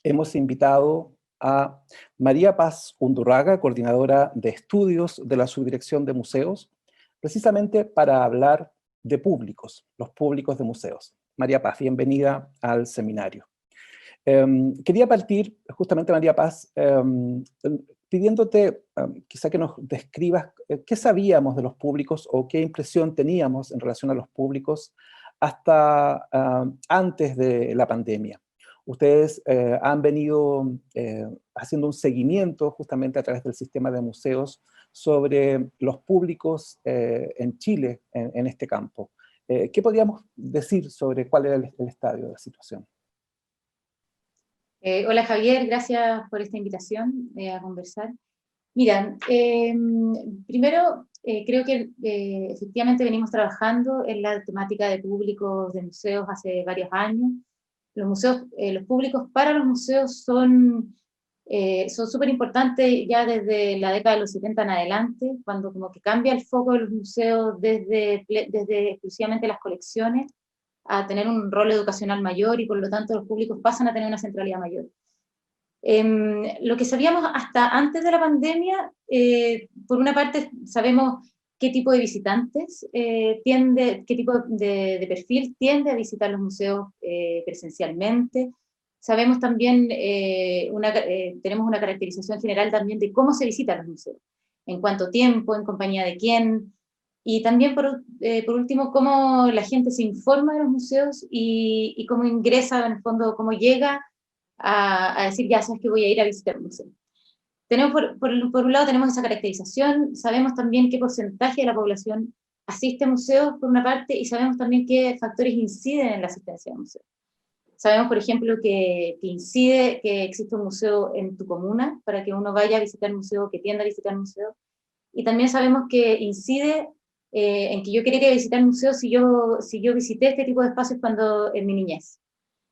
hemos invitado a María Paz Undurraga, coordinadora de estudios de la Subdirección de Museos, precisamente para hablar de públicos, los públicos de museos. María Paz, bienvenida al seminario. Quería partir, justamente María Paz, pidiéndote quizá que nos describas qué sabíamos de los públicos o qué impresión teníamos en relación a los públicos hasta antes de la pandemia. Ustedes han venido haciendo un seguimiento justamente a través del sistema de museos sobre los públicos en Chile en este campo. ¿Qué podríamos decir sobre cuál era el estadio de la situación? Hola Javier, gracias por esta invitación a conversar. Mira, primero creo que efectivamente venimos trabajando en la temática de públicos de museos hace varios años. Los museos, los públicos para los museos son súper importantes ya desde la década de los 70 en adelante, cuando como que cambia el foco de los museos desde exclusivamente las colecciones a tener un rol educacional mayor y por lo tanto los públicos pasan a tener una centralidad mayor. Lo que sabíamos hasta antes de la pandemia, por una parte sabemos qué tipo de visitantes qué tipo de perfil tiende a visitar los museos presencialmente. Sabemos también, tenemos una caracterización general también de cómo se visitan los museos, en cuánto tiempo, en compañía de quién, y también por último cómo la gente se informa de los museos y cómo ingresa, en el fondo, cómo llega a decir, ya sabes que voy a ir a visitar un museo. Tenemos por un lado tenemos esa caracterización, sabemos también qué porcentaje de la población asiste a museos por una parte, y sabemos también qué factores inciden en la asistencia a museos. Sabemos, por ejemplo, que incide que existe un museo en tu comuna, para que uno vaya a visitar el museo, que tienda a visitar el museo, y también sabemos que incide en que yo quería visitar el museo si yo visité este tipo de espacios cuando en mi niñez.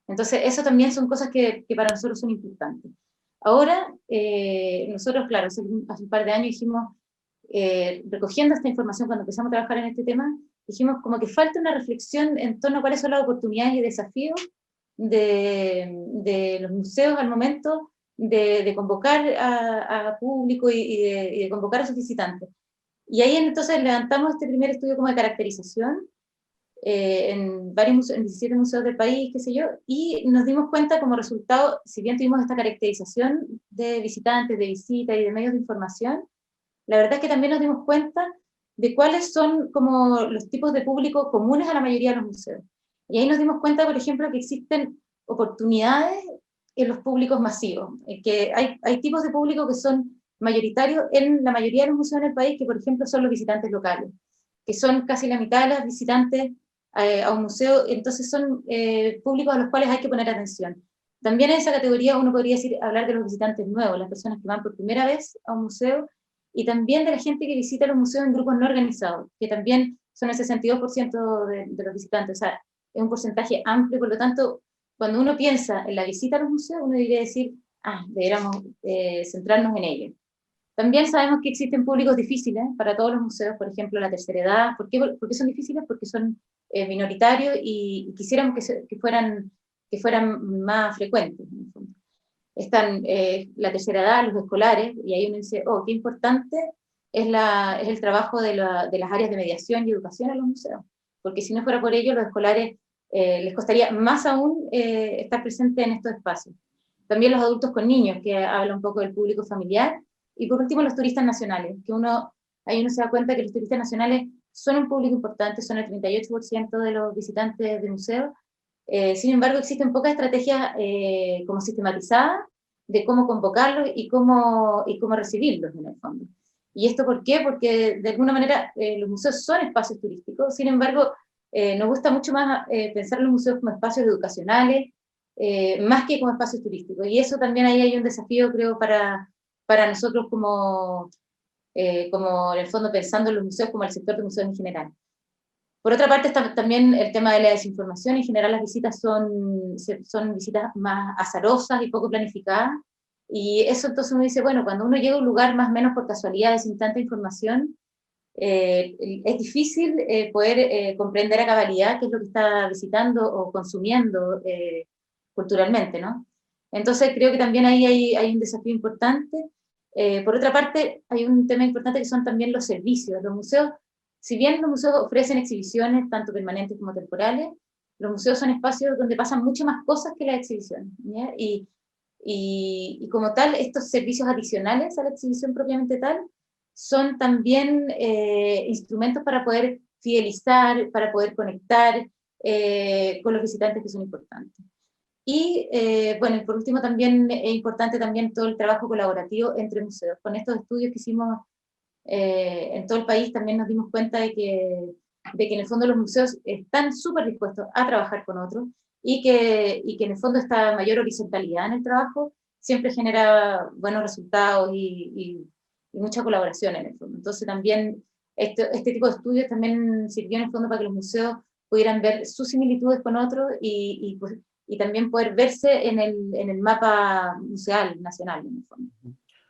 Entonces, eso también son cosas que para nosotros son importantes. Ahora, nosotros, claro, hace un par de años dijimos, recogiendo esta información cuando empezamos a trabajar en este tema, dijimos como que falta una reflexión en torno a cuáles son las oportunidades y desafíos de los museos al momento de convocar a público y de convocar a sus visitantes. Y ahí entonces levantamos este primer estudio como de caracterización, en varios museos, en 17 museos del país, qué sé yo, y nos dimos cuenta como resultado, si bien tuvimos esta caracterización de visitantes, de visita y de medios de información, la verdad es que también nos dimos cuenta de cuáles son como los tipos de público comunes a la mayoría de los museos. Y ahí nos dimos cuenta, por ejemplo, que existen oportunidades en los públicos masivos, que hay tipos de público que son mayoritarios en la mayoría de los museos en el país, que por ejemplo son los visitantes locales, que son casi la mitad de los visitantes a un museo, entonces son públicos a los cuales hay que poner atención. También en esa categoría uno podría decir, hablar de los visitantes nuevos, las personas que van por primera vez a un museo, y también de la gente que visita los museos en grupos no organizados, que también son el 62% de los visitantes, o sea, es un porcentaje amplio, por lo tanto, cuando uno piensa en la visita a los museos, uno debería decir, deberíamos centrarnos en ello. También sabemos que existen públicos difíciles para todos los museos, por ejemplo, la tercera edad. ¿Por qué son difíciles? Porque son minoritarios y quisiéramos que fueran más frecuentes. En el fondo. Están la tercera edad, los escolares, y ahí uno dice, oh, qué importante es el trabajo de las áreas de mediación y educación en los museos, porque si no fuera por ello, los escolares les costaría más aún estar presentes en estos espacios. También los adultos con niños, que habla un poco del público familiar, y por último los turistas nacionales, que ahí uno se da cuenta que los turistas nacionales son un público importante, son el 38% de los visitantes de museos. Sin embargo, existen pocas estrategias como sistematizadas de cómo convocarlos y cómo recibirlos en el fondo. ¿Y esto por qué? Porque de alguna manera los museos son espacios turísticos, sin embargo, nos gusta mucho más pensar en los museos como espacios educacionales, más que como espacios turísticos. Y eso también ahí hay un desafío, creo, para nosotros como en el fondo pensando en los museos como el sector de museos en general. Por otra parte está también el tema de la desinformación. En general las visitas son visitas más azarosas y poco planificadas, y eso entonces uno dice, bueno, cuando uno llega a un lugar más o menos por casualidad, sin tanta información, es difícil poder comprender a cabalidad qué es lo que está visitando o consumiendo culturalmente, ¿no? Entonces creo que también ahí hay un desafío importante. Por otra parte, hay un tema importante que son también los servicios. Los museos, si bien los museos ofrecen exhibiciones, tanto permanentes como temporales, los museos son espacios donde pasan mucho más cosas que las exhibiciones, ¿ya? Y como tal, estos servicios adicionales a la exhibición propiamente tal, son también instrumentos para poder fidelizar, para poder conectar con los visitantes que son importantes. Y bueno, por último también es importante también todo el trabajo colaborativo entre museos. Con estos estudios que hicimos en todo el país también nos dimos cuenta de que en el fondo los museos están súper dispuestos a trabajar con otros y que en el fondo esta mayor horizontalidad en el trabajo siempre genera buenos resultados y mucha colaboración en el fondo. Entonces también este tipo de estudios también sirvió en el fondo para que los museos pudieran ver sus similitudes con otros y también poder verse en el mapa museal nacional en el fondo.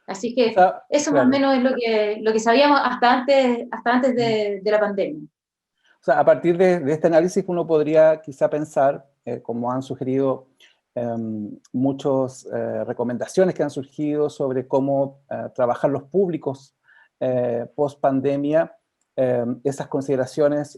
Así O que sea, eso más o claro. menos es lo que sabíamos hasta antes de la pandemia. O sea, a partir de este análisis uno podría quizá pensar, como han sugerido muchas recomendaciones que han surgido sobre cómo trabajar los públicos post pandemia, esas consideraciones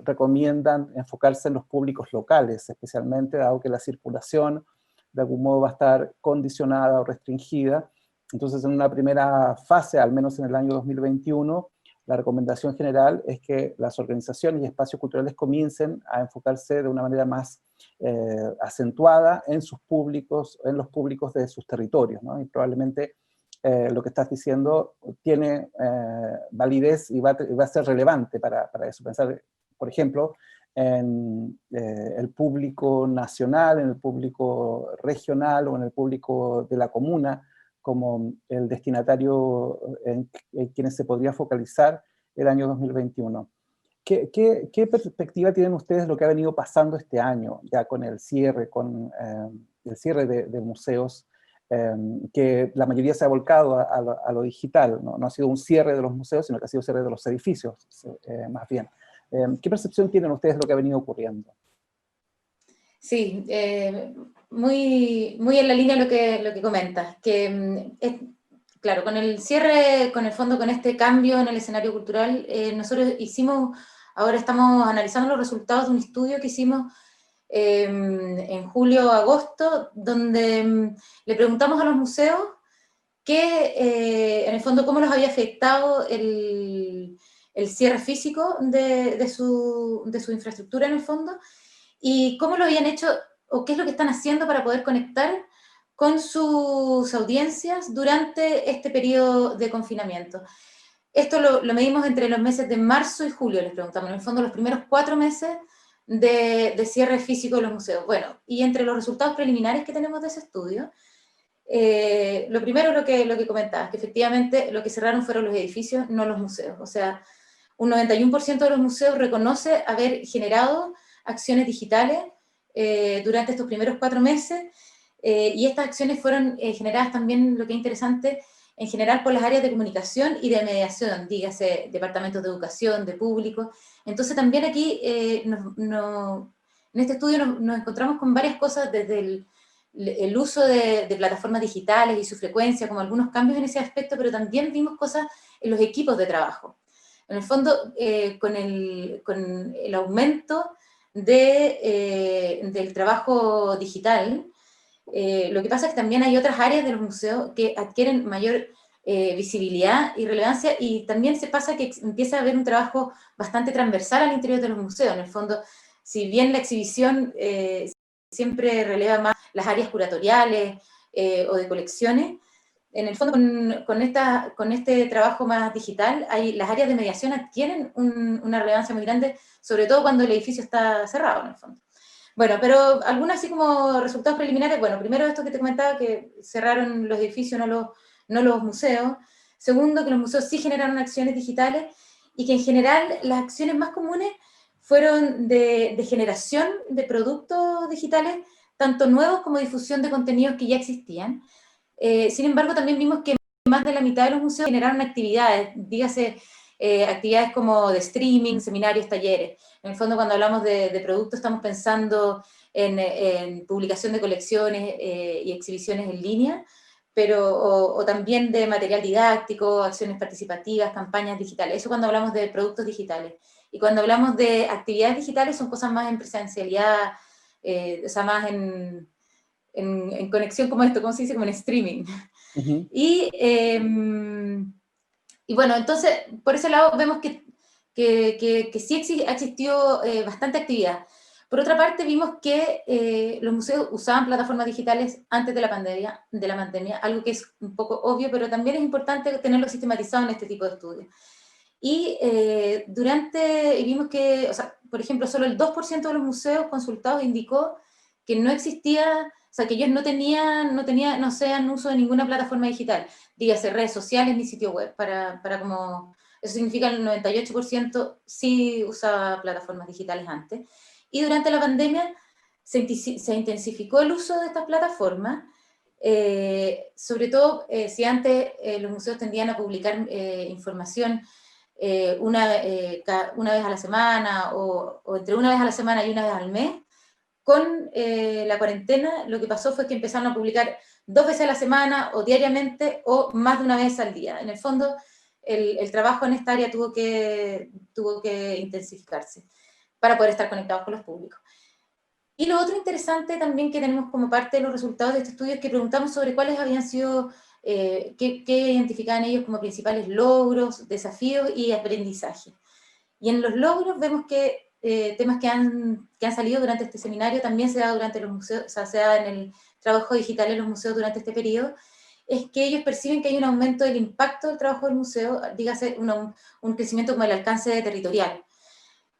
recomiendan enfocarse en los públicos locales, especialmente dado que la circulación de algún modo va a estar condicionada o restringida. Entonces, en una primera fase, al menos en el año 2021, la recomendación general es que las organizaciones y espacios culturales comiencen a enfocarse de una manera más acentuada en sus públicos, en los públicos de sus territorios, ¿no? Y probablemente lo que estás diciendo tiene validez y va a ser relevante para eso. Pensar, por ejemplo, en el público nacional, en el público regional o en el público de la comuna, como el destinatario en quienes se podría focalizar el año 2021. ¿Qué perspectiva tienen ustedes de lo que ha venido pasando este año, ya con el cierre, el cierre de museos, que la mayoría se ha volcado a lo digital, ¿no? No ha sido un cierre de los museos, sino que ha sido un cierre de los edificios, más bien. ¿Qué percepción tienen ustedes de lo que ha venido ocurriendo? Sí, muy, muy en la línea lo que comentas, que claro, con el cierre, con el fondo, con este cambio en el escenario cultural, nosotros ahora estamos analizando los resultados de un estudio que hicimos en julio-agosto, donde le preguntamos a los museos en el fondo, cómo los había afectado el cierre físico de su infraestructura en el fondo, y cómo lo habían hecho, o qué es lo que están haciendo para poder conectar con sus audiencias durante este periodo de confinamiento. Esto lo medimos entre los meses de marzo y julio, les preguntamos, en el fondo los primeros 4 meses de cierre físico de los museos. Bueno, y entre los resultados preliminares que tenemos de ese estudio, lo primero lo que comentabas, que efectivamente lo que cerraron fueron los edificios, no los museos. O sea, un 91% de los museos reconoce haber generado acciones digitales durante estos primeros 4 meses, y estas acciones fueron generadas también, lo que es interesante, en general por las áreas de comunicación y de mediación, dígase departamentos de educación, de público. Entonces también aquí en este estudio nos encontramos con varias cosas, desde el uso de plataformas digitales y su frecuencia, como algunos cambios en ese aspecto, pero también vimos cosas en los equipos de trabajo. En el fondo, con el aumento del trabajo digital, lo que pasa es que también hay otras áreas de los museos que adquieren mayor visibilidad y relevancia, y también se pasa que empieza a haber un trabajo bastante transversal al interior de los museos. En el fondo, si bien la exhibición siempre releva más las áreas curatoriales o de colecciones, en el fondo con este trabajo más digital, las áreas de mediación adquieren una relevancia muy grande, sobre todo cuando el edificio está cerrado, en el fondo. Bueno, pero algunos así como resultados preliminares. Bueno, primero esto que te comentaba, que cerraron los edificios, no los museos. Segundo, que los museos sí generaron acciones digitales, y que en general las acciones más comunes fueron de generación de productos digitales, tanto nuevos como difusión de contenidos que ya existían. Sin embargo, también vimos que más de la mitad de los museos generaron actividades, dígase actividades como de streaming, seminarios, talleres. En el fondo, cuando hablamos de productos, estamos pensando en publicación de colecciones y exhibiciones en línea, pero, o también de material didáctico, acciones participativas, campañas digitales. Eso cuando hablamos de productos digitales. Y cuando hablamos de actividades digitales son cosas más en presencialidad, o sea, más en conexión como esto, ¿cómo se dice? Como en streaming. Ujú. Y bueno, entonces, por ese lado vemos que sí ha existido bastante actividad. Por otra parte, vimos que los museos usaban plataformas digitales antes de la pandemia, algo que es un poco obvio, pero también es importante tenerlo sistematizado en este tipo de estudios. Y vimos que, o sea, por ejemplo, solo el 2% de los museos consultados indicó que no existía, o sea, que ellos no hacían uso de ninguna plataforma digital, dígase redes sociales ni sitio web, como, eso significa que el 98% sí usaba plataformas digitales antes. Y durante la pandemia se intensificó el uso de estas plataformas, sobre todo si antes los museos tendían a publicar información una vez a la semana o entre una vez a la semana y una vez al mes. Con la cuarentena lo que pasó fue que empezaron a publicar 2 veces a la semana o diariamente o más de una vez al día. En el fondo, el trabajo en esta área tuvo que intensificarse para poder estar conectados con los públicos. Y lo otro interesante también que tenemos como parte de los resultados de este estudio es que preguntamos sobre cuáles habían sido, qué identificaban ellos como principales logros, desafíos y aprendizaje. Y en los logros vemos que temas que han salido durante este seminario también se da durante los museos, o sea, se da en el trabajo digital en los museos durante este periodo, es que ellos perciben que hay un aumento del impacto del trabajo del museo, dígase un crecimiento como el alcance territorial.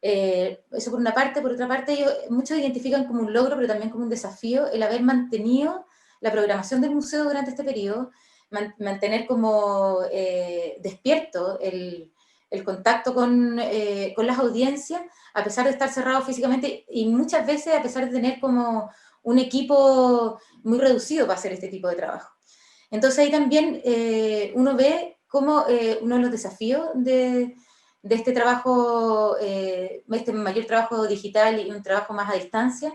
Eso por una parte. Por otra parte, muchos identifican como un logro, pero también como un desafío, el haber mantenido la programación del museo durante este periodo, mantener como despierto el contacto con las audiencias, a pesar de estar cerrado físicamente, y muchas veces a pesar de tener como un equipo muy reducido para hacer este tipo de trabajo. Entonces ahí también uno ve cómo uno de los desafíos de este trabajo, este mayor trabajo digital y un trabajo más a distancia,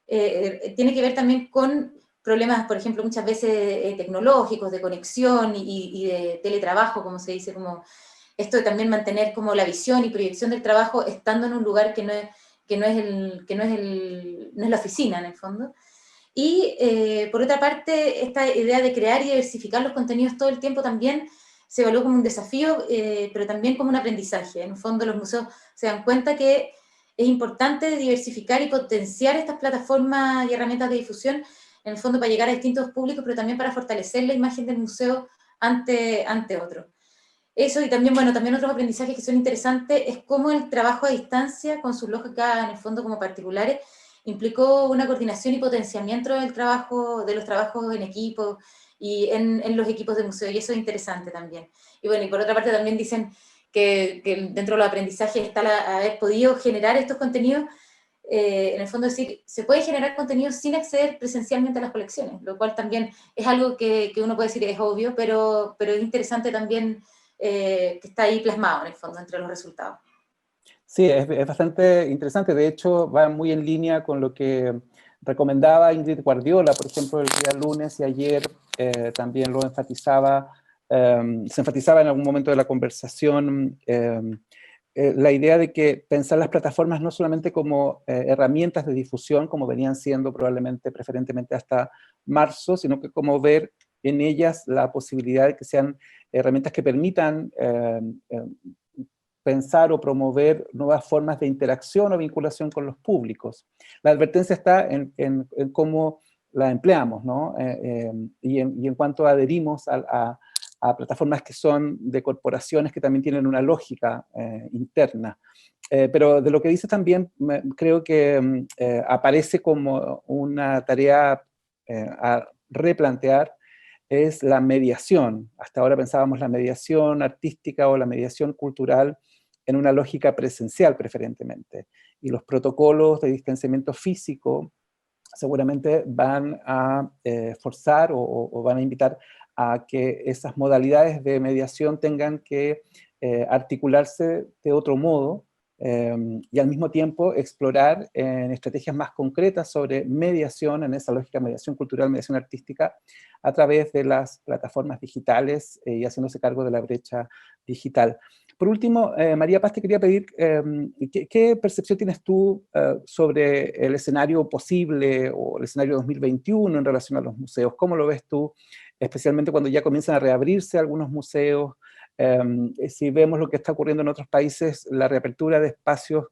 tiene que ver también con problemas, por ejemplo, muchas veces tecnológicos, de conexión y de teletrabajo, como se dice, como esto de también mantener como la visión y proyección del trabajo estando en un lugar que no es la oficina, en el fondo. Y por otra parte, esta idea de crear y diversificar los contenidos todo el tiempo también se evaluó como un desafío, pero también como un aprendizaje. En el fondo, los museos se dan cuenta que es importante diversificar y potenciar estas plataformas y herramientas de difusión, en el fondo para llegar a distintos públicos, pero también para fortalecer la imagen del museo ante otros. Eso, y también, bueno, también otros aprendizajes que son interesantes es cómo el trabajo a distancia, con sus lógicas en el fondo como particulares, implicó una coordinación y potenciamiento del trabajo, de los trabajos en equipo y en los equipos de museo, y eso es interesante también. Y bueno, y por otra parte también dicen que dentro de los aprendizajes está haber podido generar estos contenidos, en el fondo decir, se puede generar contenido sin acceder presencialmente a las colecciones, lo cual también es algo que uno puede decir es obvio, pero es interesante también que está ahí plasmado en el fondo entre los resultados. Sí, es bastante interesante. De hecho, va muy en línea con lo que recomendaba Ingrid Guardiola, por ejemplo, el día lunes y ayer también lo enfatizaba, se enfatizaba en algún momento de la conversación la idea de que pensar las plataformas no solamente como herramientas de difusión, como venían siendo probablemente preferentemente hasta marzo, sino que como ver en ellas la posibilidad de que sean herramientas que permitan pensar o promover nuevas formas de interacción o vinculación con los públicos. La advertencia está en cómo la empleamos, ¿no? Y en cuanto adherimos a plataformas que son de corporaciones que también tienen una lógica interna. Pero de lo que dice también, creo que aparece como una tarea a replantear, es la mediación. Hasta ahora pensábamos la mediación artística o la mediación cultural en una lógica presencial preferentemente. Y los protocolos de distanciamiento físico seguramente van a forzar o van a invitar a que esas modalidades de mediación tengan que articularse de otro modo, y al mismo tiempo explorar en estrategias más concretas sobre mediación, en esa lógica mediación cultural, mediación artística, a través de las plataformas digitales y haciéndose cargo de la brecha digital. Por último, María Paz, te quería pedir, ¿qué percepción tienes tú sobre el escenario posible o el escenario 2021 en relación a los museos? ¿Cómo lo ves tú, especialmente cuando ya comienzan a reabrirse algunos museos? Si vemos lo que está ocurriendo en otros países, la reapertura de espacios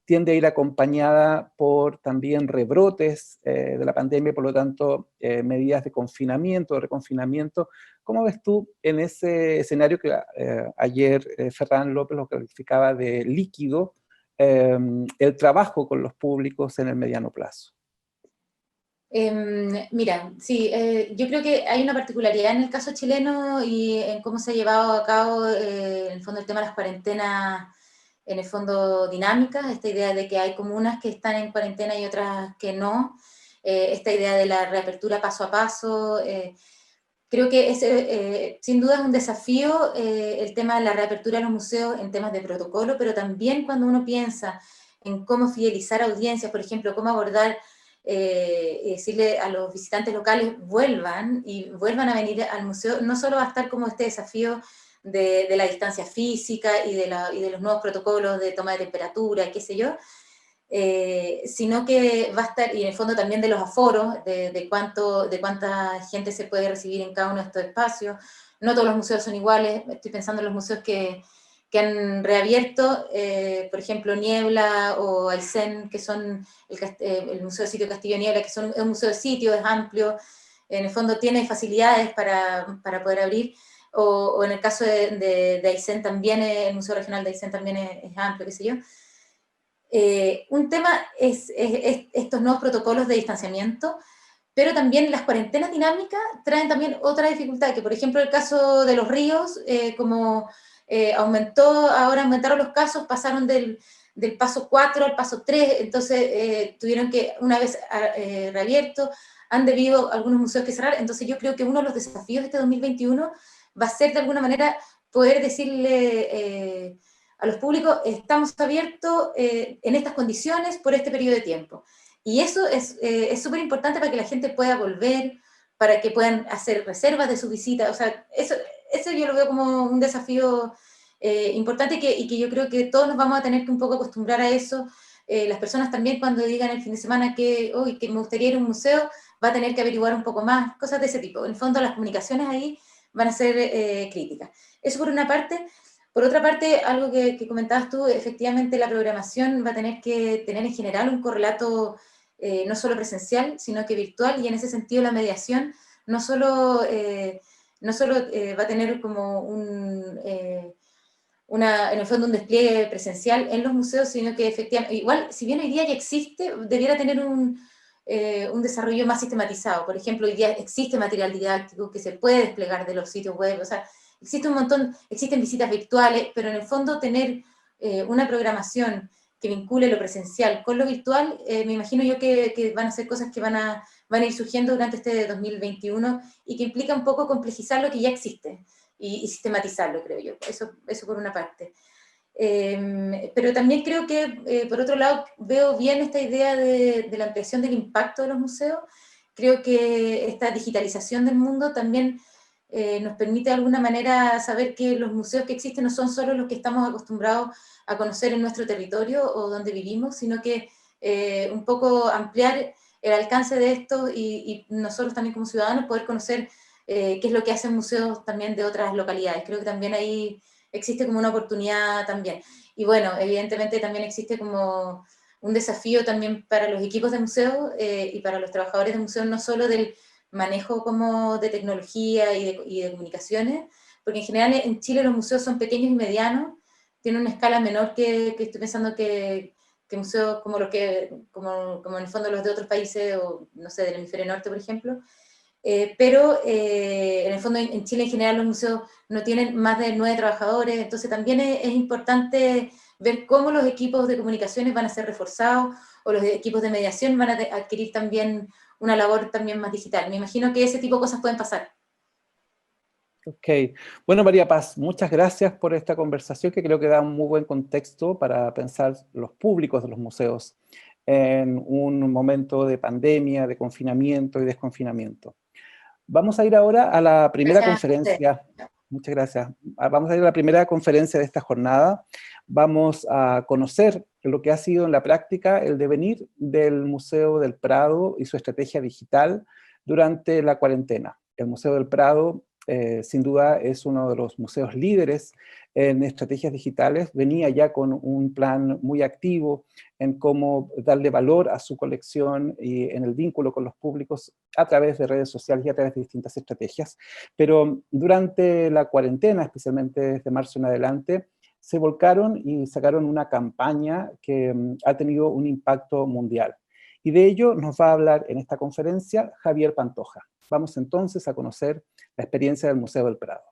tiende a ir acompañada por también rebrotes de la pandemia, por lo tanto, medidas de confinamiento, de reconfinamiento. ¿Cómo ves tú en ese escenario que ayer Ferran López lo calificaba de líquido, el trabajo con los públicos en el mediano plazo? Mira, sí, yo creo que hay una particularidad en el caso chileno y en cómo se ha llevado a cabo, en el fondo, el tema de las cuarentenas, en el fondo, dinámicas, esta idea de que hay comunas que están en cuarentena y otras que no, esta idea de la reapertura paso a paso. Creo que sin duda es un desafío el tema de la reapertura de los museos en temas de protocolo, pero también cuando uno piensa en cómo fidelizar audiencias, por ejemplo, cómo abordar y decirle a los visitantes locales vuelvan a venir al museo, no solo va a estar como este desafío de la distancia física y de los nuevos protocolos de toma de temperatura, qué sé yo, sino que va a estar, y en el fondo también de los aforos, de cuánta gente se puede recibir en cada uno de estos espacios. No todos los museos son iguales, estoy pensando en los museos que han reabierto, por ejemplo, Niebla o Aysén, que son el Museo de Sitio Castillo Niebla, que es un museo de sitio, es amplio, en el fondo tiene facilidades para poder abrir, o en el caso de Aysén también, el Museo Regional de Aysén también es amplio, qué sé yo. Un tema es estos nuevos protocolos de distanciamiento, pero también las cuarentenas dinámicas traen también otra dificultad, que por ejemplo el caso de los ríos, como ahora aumentaron los casos, pasaron del paso 4 al paso 3, entonces tuvieron que, una vez reabierto, han debido algunos museos que cerrar, entonces yo creo que uno de los desafíos de este 2021 va a ser de alguna manera poder decirle a los públicos, estamos abiertos en estas condiciones por este periodo de tiempo. Y eso es súper importante para que la gente pueda volver, para que puedan hacer reservas de su visita. O sea, eso yo lo veo como un desafío importante y que yo creo que todos nos vamos a tener que un poco acostumbrar a eso. Las personas también cuando digan el fin de semana que me gustaría ir a un museo, va a tener que averiguar un poco más, cosas de ese tipo. En el fondo las comunicaciones ahí van a ser críticas. Eso por una parte. Por otra parte, algo que comentabas tú, efectivamente la programación va a tener que tener en general un correlato no solo presencial, sino que virtual, y en ese sentido la mediación no solo va a tener como en el fondo un despliegue presencial en los museos, sino que efectivamente, igual, si bien hoy día ya existe, debiera tener un desarrollo más sistematizado. Por ejemplo, hoy día existe material didáctico que se puede desplegar de los sitios web, o sea, existen visitas virtuales, pero en el fondo tener una programación que vincule lo presencial con lo virtual, me imagino yo que van a ser cosas que van a ir surgiendo durante este 2021 y que implica un poco complejizar lo que ya existe y sistematizarlo, creo yo. Eso por una parte. Pero también creo que, por otro lado, veo bien esta idea de la ampliación del impacto de los museos. Creo que esta digitalización del mundo también nos permite de alguna manera saber que los museos que existen no son solo los que estamos acostumbrados a conocer en nuestro territorio o donde vivimos, sino que un poco ampliar el alcance de esto y nosotros también como ciudadanos poder conocer qué es lo que hacen museos también de otras localidades. Creo que también ahí existe como una oportunidad también. Y bueno, evidentemente también existe como un desafío también para los equipos de museos y para los trabajadores de museos, no solo del manejo como de tecnología y de comunicaciones, porque en general en Chile los museos son pequeños y medianos, tienen una escala menor que estoy pensando que museos como como en el fondo los de otros países, o no sé, del hemisferio norte, por ejemplo, pero en el fondo en Chile en general los museos no tienen más de 9 trabajadores, entonces también es importante ver cómo los equipos de comunicaciones van a ser reforzados, o los equipos de mediación van a adquirir también una labor también más digital. Me imagino que ese tipo de cosas pueden pasar. Ok. Bueno, María Paz, muchas gracias por esta conversación que creo que da un muy buen contexto para pensar los públicos de los museos en un momento de pandemia, de confinamiento y desconfinamiento. Vamos a ir ahora a la primera Gracias a usted. conferencia. Muchas gracias. Vamos a ir a la primera conferencia de esta jornada. Vamos a conocer lo que ha sido en la práctica el devenir del Museo del Prado y su estrategia digital durante la cuarentena. El Museo del Prado, sin duda, es uno de los museos líderes en estrategias digitales. Venía ya con un plan muy activo en cómo darle valor a su colección y en el vínculo con los públicos a través de redes sociales y a través de distintas estrategias. Pero durante la cuarentena, especialmente desde marzo en adelante, se volcaron y sacaron una campaña que ha tenido un impacto mundial. Y de ello nos va a hablar en esta conferencia Javier Pantoja. Vamos entonces a conocer la experiencia del Museo del Prado.